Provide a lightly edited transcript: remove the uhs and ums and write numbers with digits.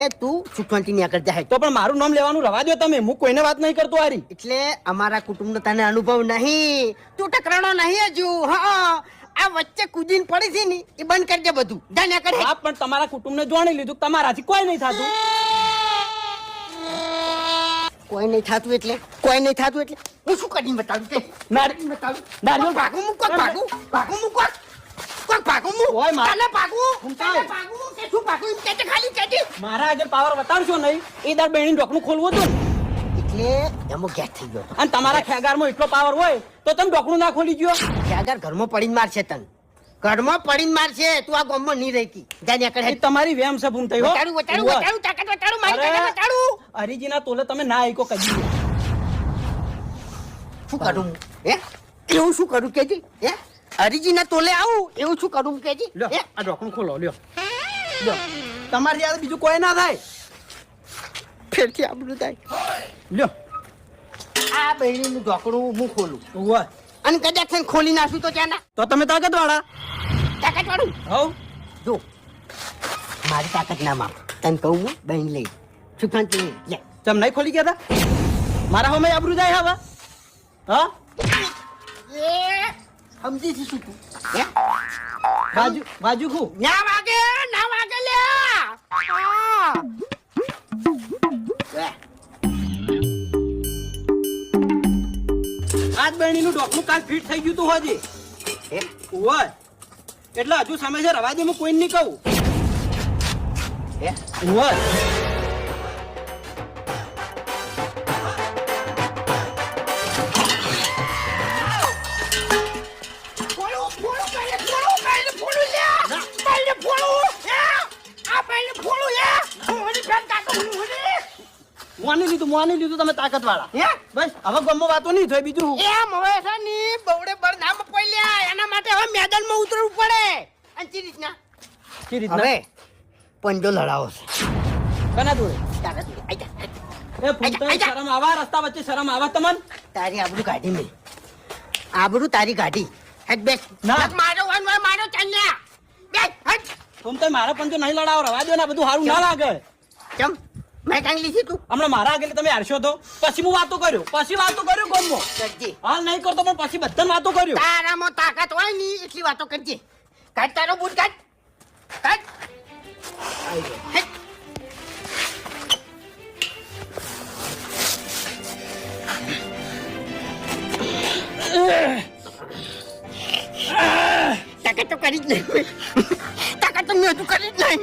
એ તું સુખવંતી ની આગળ જાય તો પણ મારું નામ લેવાનું રવા દો તમે. હું કોઈને વાત નહીં કરતો હારી. એટલે અમારા કુટુંબનો તને અનુભવ નહીં, તું ટકરાણો નહીં હજુ. હા, આ વચ્ચે કૂદીને પડી છે ને એ બંધ કરજે બધું. જાણ્યા કરે. હા, પણ તમારા કુટુંબને જોણી લીધું, તમારાથી કોઈ નહીં થતું. કોઈ નહીં થતું એટલે કોઈ નહીં થતું એટલે હું શું કરીને બતાવું તે? નારિયેળ બતાવું. નારિયેળ ભાગું મૂક, ભાગું ભાગું મૂક, કોક ભાગું મૂક. ઓય માર. તને ભાગું, ઘૂમતા. તને ભાગું કે શું ભાગું એમ કહેજે, ખાલી કહેજે. મારા આગળ પાવર બતાવશો નહીં એ દર બેણી ઢોકણું ખોલવું હતું ને. એટલે એમાં ગેસ થઈ ગયો હતો. અને તમારા ખેગારમાં એટલો પાવર હોય તો તમે ઢોકણું ના ખોલી ગયો. ખેગાર ઘરમાં પડીને મારશે તને, ઘરમાં પડીને મારશે. તું આ ગામમાં નહીં રહેતી. જાણ્યા કરે. એ તમારી વેમ છે ભૂમ થઈ હો. વટાડું વટાડું વટાડું તાકાત વટાડું મારી અરે. તાકાત વટાડું. હરીજીના તોલે તમે ના આઈકો કદી. શું કરું હે? એવું શું કરું કેજી? હે, હરીજીના તોલે આવું એવું શું કરું કેજી? લ્યો હે, આ ઢોકણું ખોલો. લ્યો લ્યો, તમારી યાદ બીજું કોઈ ના થાય. ફેરથી આપણું થાય. લ્યો આ બહેણીનું ઢોકણું હું ખોલું ઉવા. અને કદાચ થઈને ખોલી નાખું તો ત્યાં ના તો તમે તાકાત વાળા. તાકાત વાળું. હવ જો મારી તાકાત ના માપ તને કહું હું બહેન લઈ સુખાંત લઈ લે. તમે નહીં ખોલી ગયા હતા? મારા હોમે આબરૂ જાય હવે. હા, એ સમજી છે શું તું? હે, બાજુ બાજુ ખુ. ના વાગે લે. આ. લે. આજ બહેણીનું ઢોકણું કાલ ફિટ થઈ ગયું તું હોજી. હે, ઉવા. એટલે હજુ સામે છે રવા દે, હું કોઈને નહીં કહું. હે, ઉવા. ફોડું, પહેલે ફોડું લે. પહેલે ફોડું. હે, આ પહેલે ફોડું લે. હોડી ફેન કાકો હોડી. મોની લીધું તમે તાકાત વાળા. હે, બસ હવે ગમો વાતો નહીં થાય બીજું. એમ હવે છે ની બવડે બર નામ પડ્યા એના માટે હવે મેદાનમાં ઉતરવું પડે. અંચી રીતના કે રીતના હવે પંજો લડાવો છે. કના જોડે? તાકાત જોડે. આઈ જા. એ ભૂમતા શરમ આવા, રસ્તા વચ્ચે શરમ આવા તમને? તારી આબરૂ કાઢી મેં. આબરૂ તારી કાઢી. હેડ બેસ. ના. હાથ મારો વન વન મારો ચાલ્યા. બેસ હટ. ભૂમતા મારા પંજો નહીં લડાવો, રવા દો ને, આ બધું સારું ના લાગે. ચમ મેં કાંઈ લીધી તું હમણાં મારા આગળ તમે હારશો તો પછી હું વાતો કર્યો ગમો. કરજે. હાલ નહીં કરતો પણ પછી બધાને વાતો કર્યો. તારામાં તાકાત હોય ની એટલી વાતો કરજે. કાઢ તારો બૂટ કાઢ. કાઢ. હેટ. તાકાત તો કરી જ નહીં. તાકાત તો મેં હજુ કરી જ નહીં.